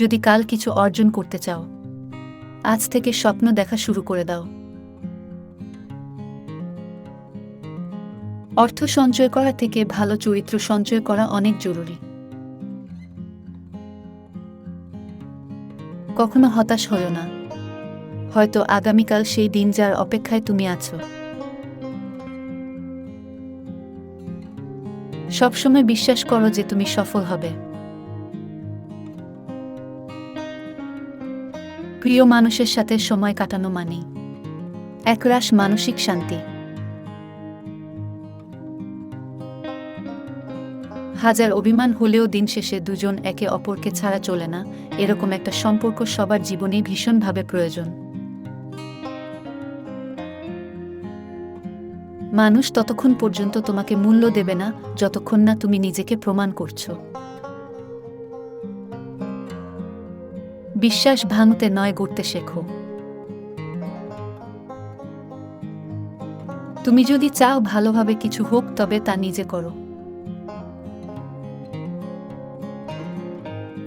যদি কাল কিছু অর্জন করতে চাও, আজ থেকে স্বপ্ন দেখা শুরু করে দাও। অর্থ সঞ্চয় করা থেকে ভালো চরিত্র সঞ্চয় করা অনেক জরুরি। কখনো হতাশ হয়ো না, হয়তো আগামীকাল সেই দিন যার অপেক্ষায় তুমি আছো। সবসময় বিশ্বাস করো যে তুমি সফল হবে। প্রিয় মানুষের সাথে সময় কাটানো মানেই একরাশ মানসিক শান্তি। হাজার অভিমান হলেও দিন শেষে দুজন একে অপরকে ছাড়া চলে না, এরকম একটা সম্পর্ক সবার জীবনেই ভীষণভাবে প্রয়োজন। মানুষ ততক্ষণ পর্যন্ত তোমাকে মূল্য দেবে না যতক্ষণ না তুমি নিজেকে প্রমাণ করছো। বিশ্বাস ভাঙতে নয়, গড়তে শেখো। তুমি যদি চাও ভালোভাবে কিছু হোক, তবে তা নিজে করো।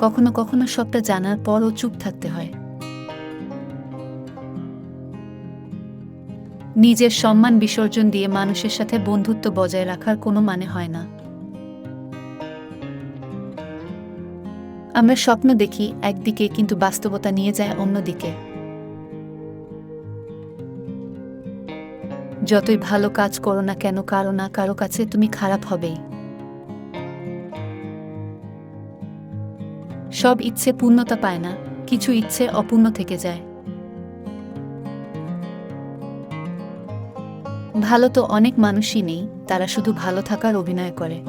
কখনো কখনো সবটা জানার পরও চুপ থাকতে হয়। নিজের সম্মান বিসর্জন দিয়ে মানুষের সাথে বন্ধুত্ব বজায় রাখার কোনো মানে হয় না। আমরা স্বপ্ন দেখি একদিকে, কিন্তু বাস্তবতা নিয়ে যায় অন্যদিকে। যতই ভালো কাজ করো না কেন, কারো না কারো কাছে তুমি খারাপ হবেই। সব ইচ্ছে পূর্ণতা পায় না, কিছু ইচ্ছে অপূর্ণ থেকে যায়। ভালো তো অনেক মানুষই নেই, তারা শুধু ভালো থাকার অভিনয় করে।